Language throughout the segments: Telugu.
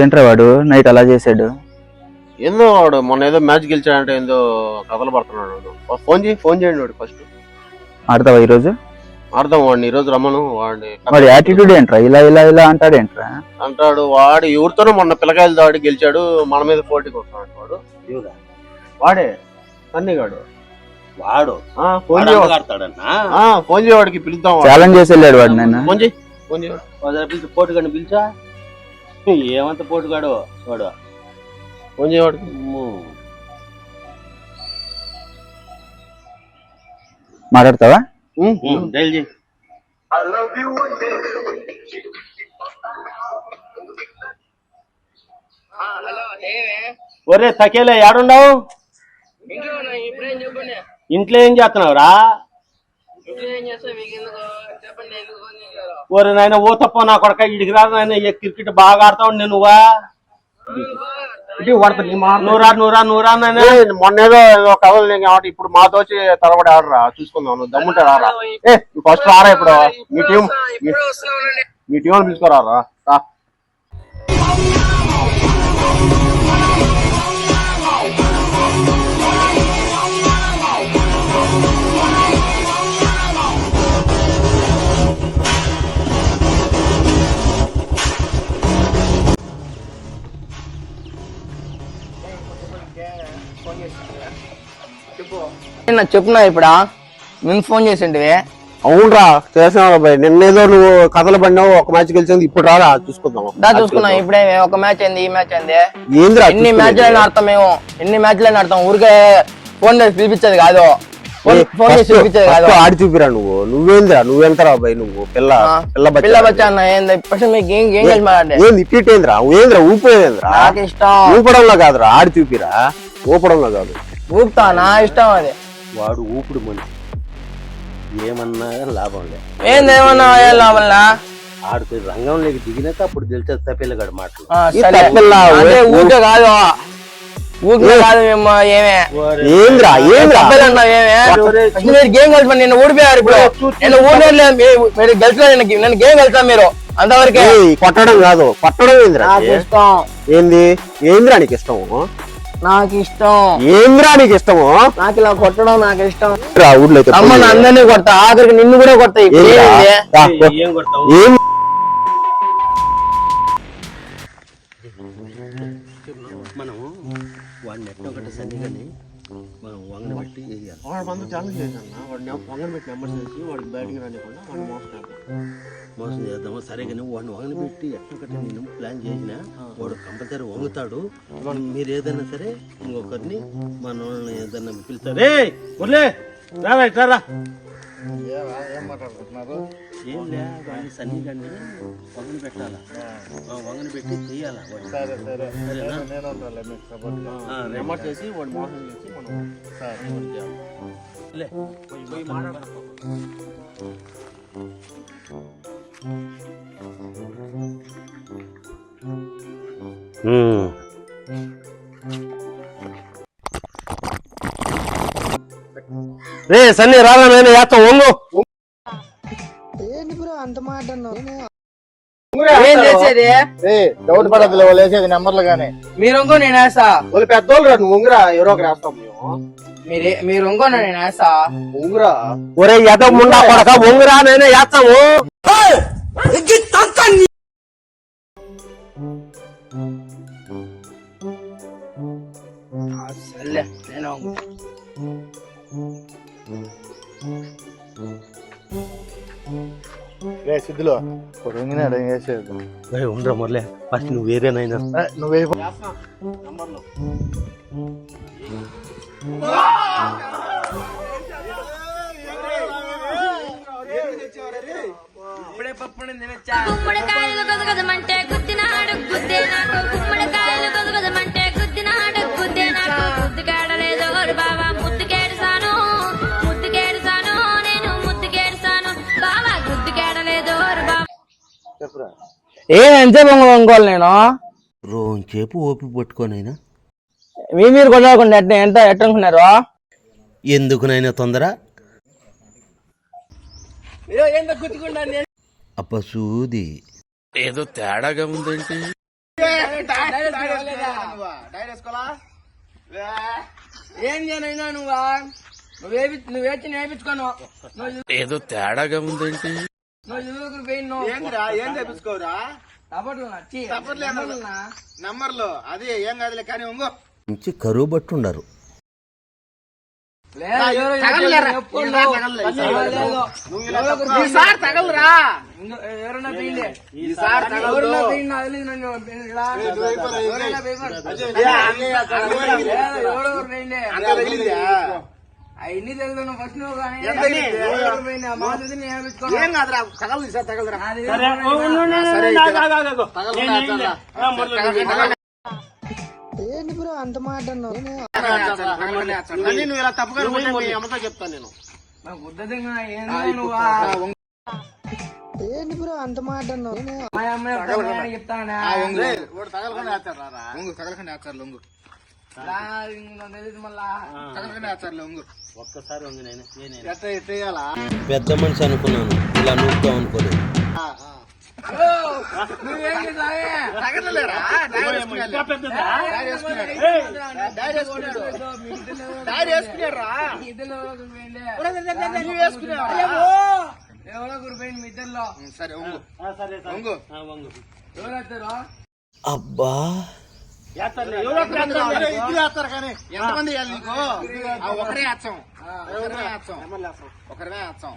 ఏంట్రా వాడు నైట్ అలా చేశాడు? ఏందో వాడు మొన్న ఏదో మ్యాచ్ గెలిచాడంటే ఏందో కథలు పడుతున్నాడు. ఫోన్ చేయండి వాడు ఫస్ట్. ఆడతావా ఈరోజు? అర్థం వాడిని ఈరోజు రమ్మను. వాడి యాటిట్యూడ్ ఏంట్రా? ఇలా ఇలా ఇలా అంటాడేంట్రా? అంటాడు వాడు ఎవరితోనో మొన్న పిల్లకాయలు దాడి గెలిచాడు, మన మీద పోటీకి వస్తున్నాడు వాడు. వాడే సన్నిగాడు వాడు ఫోన్ చేయవాడికి పిలుద్దాం. ఛాలెంజ్ చేసి వెళ్ళాడు వాడు. నేను ఫోన్ చేయ పిలిచి పోటుగాడిని పిలిచా. ఏమంత పోటుగాడు వాడు. ఫోన్ చేయవాడికి. మాట్లాడతావా? డైల్ చేయి. ఒరే తకేలే ఏడుండవు? ఇంట్లో ఏం చేస్తున్నావురా? ఒరే నాయన ఓ తప్ప నా కొడక ఇడికి రాదు నాయన. క్రికెట్ బాగా ఆడతావు నువ్వా? నూరా నాయన. మొన్న ఏదో కథలు కాబట్టి ఇప్పుడు మాతోచి తలబడి ఆడరా చూసుకుందాం. నువ్వు దమ్ముంటే రారా. ఫస్ట్ రారా ఇప్పుడు. మీ టీం పిలుచుకోరారా. చెప్పున్నా ఇప్పుడా ముందు ఫోన్ చేసింటివి? అవునరా చేసినా బాయ్. నిన్నేదో నువ్వు కథలు పడినావు, ఒక మ్యాచ్ గెలిచింది. ఇప్పుడు రారా చూసుకుందాం. చూసుకున్నాం ఇప్పుడే. ఒక మ్యాచ్ అయింది, ఈ మ్యాచ్ అయింది. ఏంద్రా ఎన్ని మ్యాచ్లైనా ఆడతాం మేము. ఎన్ని మ్యాచ్లైనా ఆడతాం. ఊరికే ఫోన్ చేసి పిలిపించేది కాదు. ఫోన్ చేసి పిలిపించేది కాదు. ఆడి చూపిరా నువ్వు. నువ్వేంద్రా నువ్వెంతరా బాయ్? నువ్వు పిల్ల బచ్చా అన్న ఏంది ఫస్ట్ మీకు ఏం కలిసి మాట్లాడే ఏంది ఇప్పేంద్రా? ఏంద్రా ఊపేంద్రా? నాకు ఇష్టం. ఊపడంలో కాదురా, ఆడి చూపిరా. ఊపడంలో కాదు. ఊపుతా, నా ఇష్టం అది. వాడు ఊపుడు మనిషి. ఏమన్నా లాభం లేదు. ఏందేమన్నా లాభంలా? ఆడికి రంగంలోకి దిగినాక అప్పుడు తెలిసే తప్పిల్లగాడు మాటలు. ఊకే కాదు, ఊకే కాదు. మేము ఏమే ఏంద్రా మీరు గేమ్ కలిసి నిన్ను ఊడిపోయారు. ఇప్పుడు నేను ఊడలేదు. మీరు గెలిచిన నన్ను గేమ్ కలిసా మీరు అంతవరకే. కొట్టడం కాదు, పట్టడం ఏంద్రా? నాకు ఇష్టం. ఏంద్రా నీకు ఇష్టము? నాకు ఇష్టం. ఏంద్రా నీకు ఇష్టము? నాకు ఇలా కొట్టడం నాకు ఇష్టం. ఊళ్ళో అమ్మని అందరినీ కొడతా, ఆఖరికి నిన్ను కూడా కొడతా. ఏం కొడతావు? మనం వాడిని ఎట్లా ఒకటి సన్నిగాని మనం వంగన పెట్టి వేయాలి. వాడు మందు ఛాలెంజ్ చేశాను. వాడిని వంగన పెట్టి నెంబర్ చేసి వాడికి బయటికి రానికుండా వాడిని మోసం చేద్దాము. సరే కానీ వాడిని వంగన పెట్టి ఎట్లొకటి నేను ప్లాన్ చేసిన వాడు కంపల్సరీ వంగుతాడు. మీరు ఏదైనా సరే ఇంకొకరిని మన వాళ్ళని ఏదైనా పిలుస్తారు. రారా ఇట్లా. ఏం లే వాడిని సన్నీ కానీ వంగన పెట్టాలా, వంగన పెట్టి చెయ్యాలా. నెంబర్ చేసి వాడు మోసం చేసి మనం రే సన్నీ రాలా నేను చేస్తాం. వంగు. ఏం చేసేది? డౌట్ పడదు వేసేది నెంబర్లు గానీ. మీరు ఇంకో నేను వేస్తా. వాళ్ళు పెద్దోళ్ళు రా. నువ్వు ఉంగరా ఎవరో ఒకరు వేస్తాం మేము. మీరు ఇంకో నేను వేస్తా. ఉంగరా ఒరే ఎద ముండా కొడక వంగురా నేనే చేస్తాము. సిద్ధులో వేసేది ఉండరా మొదలే. ఫస్ట్ నువ్వు వేరేనైనా నువ్వే గుమ్మడికాయలు గొదగదమంటే గుద్దినాడు గుద్దే నాకు. గుమ్మడికాయలు గొదగదమంటే గుద్దినాడు గుద్దే నాకు. ముద్దుకేడలేదు బాబా, ముద్దుకేడుసాను నేను ముద్దుకేడుసాను బాబా, గుద్దుకేడలేదు బాబా. ఎంతసేపు వంకోవాలి నేను? రోజుసేపు ఓపిక పట్టుకోనైనా. మీరు కొట్టకుండా ఎంత అనుకున్నారు? ఎందుకునైనా తొందర? అప్ప సూది ఏదో తేడాగా ఉందేంటి? ఏం చేయనైనా నువ్వు వేచి నేర్పించుకోను ఏదో తేడాగా ఉందేంటి? నువ్వు చదువుకుని పోయిన ఏం తెప్పించుకోరా నంబర్లు అదే ఏం కాదులే కానీ ఇంకో మంచి కరువు బట్టుండరు. తగలరా ఎవరన్నా పోయిండే అవన్నీ తెలుసు ఫస్ట్ నువ్వు ఏం కాదురా తగలదు సార్ తగలరా ఏంటి బ్రో అంత మాట అన్నావు నువ్వు ఇలా తప్పుగా అమ్మతో చెప్తాను నేను. ఏంటి బ్రో అంత మాట అన్నావు మా అమ్మాయి చెప్తానా తగలకుండా వేస్తారు తగలకుండా వేస్తారు లొంగు తెలియదు మళ్ళా తగలకుండా వేస్తారు లొంగు ఒక్కసారి ఉంది ఎట్టేయాలా పెద్ద మనిషి అనుకున్నాను, ఇలా నూపుతాం అనుకోలేదు. నువ్వేం చేసావే తగలలేరా ఎవరో గురిపోయింది మీ ఇద్దరులో సరే ఎవరు వస్తారో అబ్బా వేస్తారు కానీ ఎంతమంది వేయాలి నీకు ఒకరే వేస్తాం ఒకరే వేస్తాం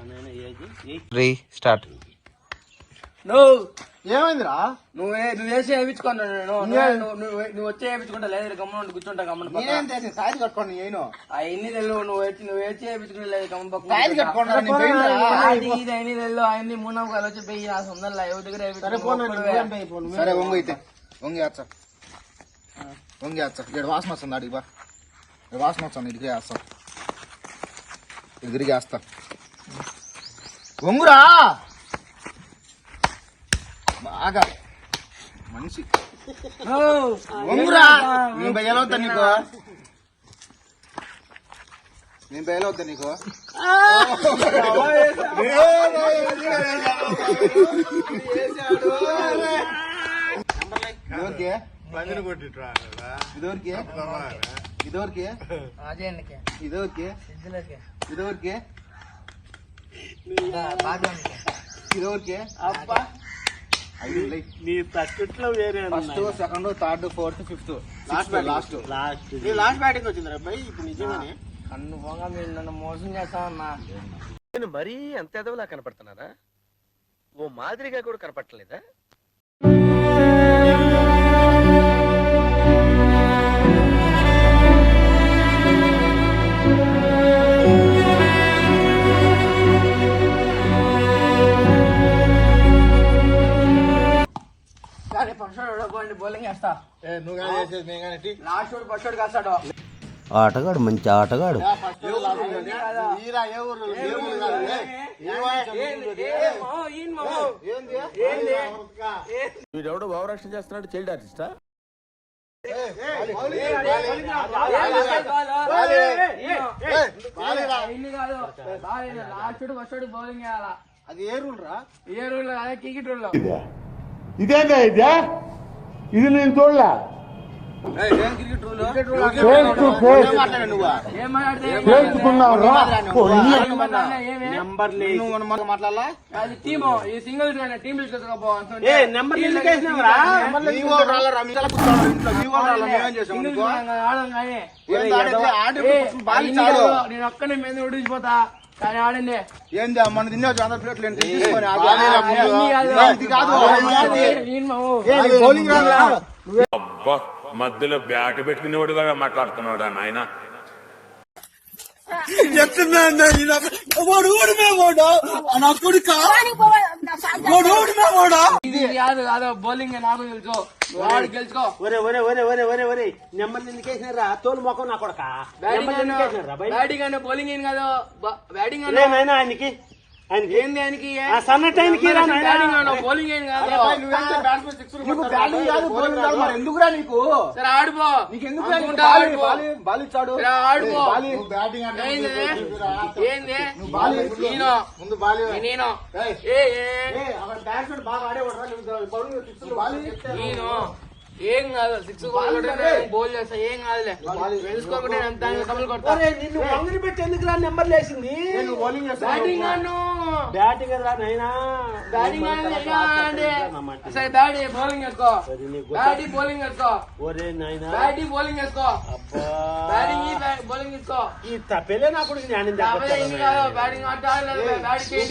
నువ్వు ఏమైందిరా నువ్వు వేసి వేయించుకున్నాను నువ్వు వచ్చి వేయించుకుంటా లేదు గమ్మున కూర్చుంటా గమ్మున నేనేం చేసి సాయి కట్టుకోండి నేను అవన్నీ తెలియదు నువ్వు వేసి వేయించుకుంటా లేదు గమ్మ సాయి కట్టుకోండి ఇది అన్ని తెలియదు అవన్నీ మూడు కాలు వచ్చి పోయి ఆ సొందర ఎవరి దగ్గర సరే వంగు అయితే వంగి వేస్తా వంగి వేస్తా ఇక్కడ వాసన వస్తుంది అడిగి బా ఇక్కడ వాసన వస్తుంది ఇడికి వేస్తాం ఎదురుగా వేస్తా వంగురా బాగా మనిషి వంగురా నేను బయలవుతా నీకు నేను బయలవుతా నీకు ఇదోరికే ఇదోరికే ఇదోరికే ఇదోరికే ఇదోరికే ఇదోరికే అబ్బా నీ తక్కుట్లో వేరే first second third fourth fifth last last batting వచ్చింది అబ్బాయి ఇప్పుడు నిజంగానే. కన్ను పోగా మీరు నన్ను మోసం చేస్తామన్నా నేను మరీ అంత ఎదవలా కనపడుతున్నారా? ఓ మాదిరిగా కూడా కనపడలేదా? బౌలింగ్ వేస్తా నువ్వు కానీ చేసేది మేము కానీ లాస్ట్ ఫస్ట్ కాస్తాడు ఆటగాడు, మంచి ఆటగాడు. వీడెవడో భావరక్షణ చేస్తున్నాడు, చైల్డ్ ఆర్టిస్టా? లాస్ట్ ఫస్ట్ బౌలింగ్ వేయాలా అది ఏ రూల్ రా ఏ రూల్ అదే క్రికెట్ రూల్ ఇదేందా ఇదే ఇది నేను చూడలే మాట్లాడాలా అది టీమ్ ఈ సింగిల్ టీమ్ నేను ఒక్కనే మీద ఉడిచిపోతా కానీ ఆడండి ఏంది మన తిన్నావు అందరు ప్లేట్లు బౌలింగ్ మధ్యలో బ్యాట్ పెట్టుకునేవాడుగా మాట్లాడుతున్నాడు నాయన. ఇది కాదు కాదు బౌలింగ్ నాకు తెలుసు వాడు గెలుచుకో నెంబర్ ఎందుకేసినారా? తోలు మొక్కం నా కొడక. బ్యాటింగ్ అనే బౌలింగ్ ఏం కాదు బ్యాటింగ్ ఆయనకి ఏంది ఆయనకి సన్నట్టు బ్యాటింగ్ అన్న బౌలింగ్ ఏం కాదు ఎందుకురా నీకు సరే ఆడిపో నీకెందుకు బాల్ ఇచ్చాడు ఆడిపో బ్యాటింగ్ ఏంది ముందు బాల్ నేను బాగా ఆడేవాడు నేను ఏం కాదు 6 బౌల్ చేస్తా ఏం కాదులే తెలుసుకోకుండా ఎంత కబుల్ కొడతా నిన్ను వంగిని పెట్టి ఎందుకు నెంబర్ లేసింది బ్యాటింగ్ అను బ్యాటింగ్ రా నైనా బ్యాటింగ్ సరే బ్యాటింగ్ బౌలింగ్ వేసుకో బ్యాటింగ్ బౌలింగ్ వేసుకో ఒరే నాయనా బ్యాటింగ్ బౌలింగ్ వేసుకో అబ్బా బ్యాటింగ్ బౌలింగ్ వేసుకో ఈ తప్పేలే నా కొడుకు జ్ఞానం బ్యాటింగ్ ఆడాలి బ్యాటింగ్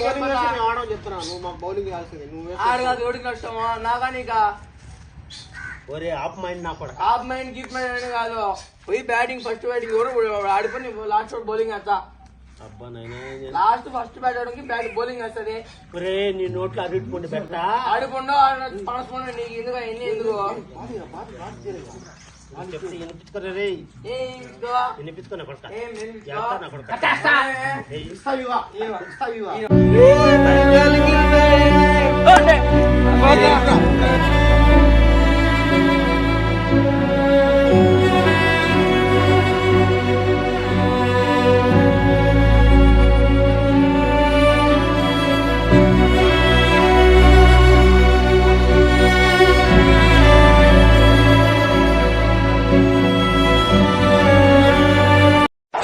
చెప్తున్నాను నువ్వు మాకు బౌలింగ్ చేయాల్సింది నువ్వు ఆడు కాదు ఓడికి నష్టమా నాగా నీకా ఒరే ఆఫ్ మైండ్ నా కొడుకు హాఫ్ మైండ్ కీప్ మైండ్ అని కాదు పోయి బ్యాటింగ్ ఫస్ట్ బ్యాటింగ్ ఎవరు ఆడిపోయి లాస్ట్ బౌలింగ్ వేస్తా అబ్బా నాయనా లాస్ట్ ఫస్ట్ బ్యాట్ ఆడడానికి బౌలింగ్ వేస్తుంది ఒరే నీ నోట్లో అడుగుకుంటే బెట్ట ఆడుకుండా పనసుకుండా నీకు ఎందుకు ఎన్ని ఎందుకు చెప్తే వినిపించుకోరా రే ఏం వినిపించుకున్నా కొడక ఏం చేస్తా నా కొడక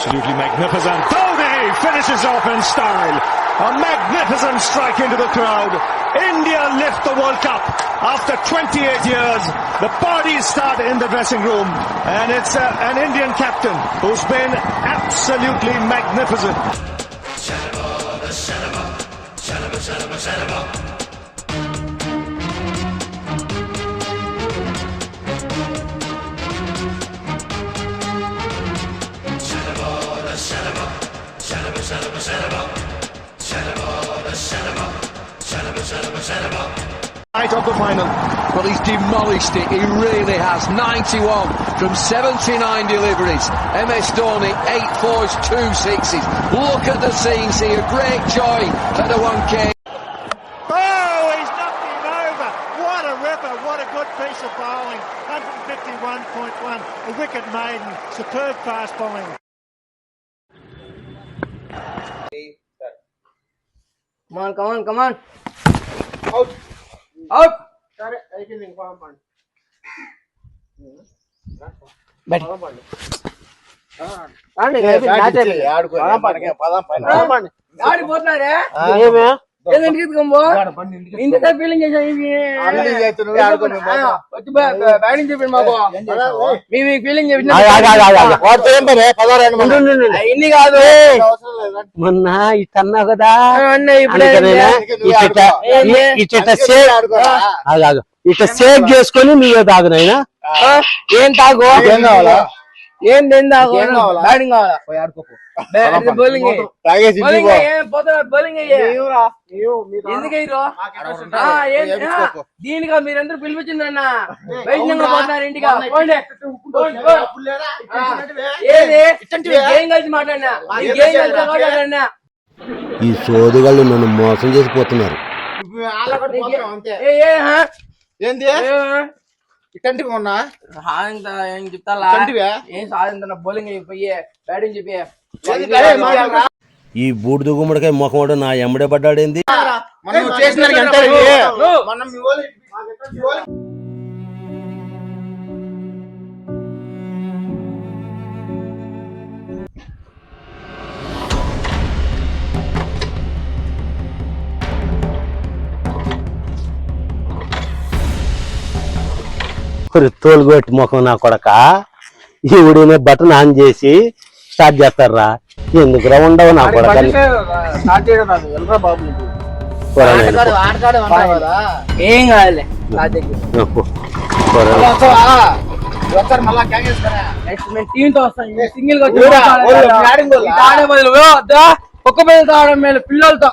Absolutely magnificent. Dhoni finishes off in style. A magnificent strike into the crowd. India lift the World Cup after 28 years. The parties start in the dressing room, and it's an Indian captain who's been absolutely magnificent. Night of the final, but he's demolished it. He really has. 91 from 79 deliveries. MS Dhoni, 8 fours, 2 sixes. Look at the scenes here. Great joy for the 1K. Oh, he's knocked him over. What a ripper. What a good piece of bowling. 151.1. A wicket maiden. Superb fast bowling. Come on. Out. సరే అయిపోయింది ఇంకో పండి ఆడిపోతున్నారే ఇంటికి ఫీలింగ్ బ్యాటింగ్ చెప్పింది మాకు మీకు ఫీలింగ్ చెప్పింది ఇన్ని కాదు మొన్న ఇట్టన్నా కదా ఇట్లా సేవ్ చేసుకొని మీరే తాగునైనా ఏం తాగు ఏం కావాలా ఏం తాగు బ్యాటింగ్ కావాలా బౌలింగ్ బౌలింగ్ ఎందుకయ్యారు దీనిగా మీరందరూ పిలిపించిందన్న వైద్యంగా పోతున్నారు ఇంటిగా ఏది ఏం కలిసి మాట్లాడినా మాట్లాడినా ఈ సోదుగాళ్ళు నన్ను మోసం చేసిపోతున్నారు ఏంది ఇట్టంటివి ఉన్నా ఏం చెప్తా ఏం సాధించిన బౌలింగ్ అయిపోయి బ్యాటింగ్ చెప్పి ఈ బూడిద గుమ్మడికాయ ముఖం నా ఎమ్మడే పడ్డాడేంది మనం చేసిన తోలుగొట్టి ముఖం నా కొడక ఈవిడిన బటన్ ఆన్ చేసి స్టార్ట్ చేస్తారా ఎందుకురా ఉండవు నా కొడక ఏం కాదులే టీమ్ తో వస్తాను సింగిల్ గా ఒక్క పిల్లలతో ఆడడం మేలు పిల్లలతో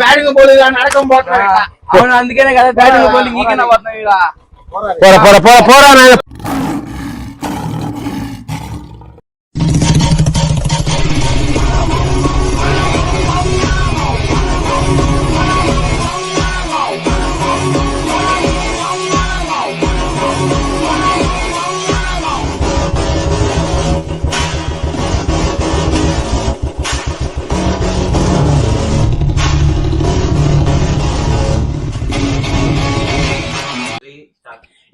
బ్యాటింగ్ బౌలింగ్ నడకం పోతున్నారు అవును అందుకనే కదా బ్యాటింగ్ బౌలింగ్ ఈకనే పోతున్నాం ఇలా పోరా నాయన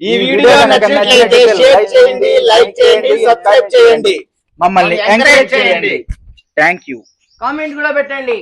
ఈ వీడియో నచ్చినట్లయితే షేర్ చేయండి, లైక్ చేయండి, సబ్స్క్రైబ్ చేయండి, మమ్మల్ని ఎంకరేజ్ చేయండి. Thank you. కామెంట్ కూడా పెట్టండి.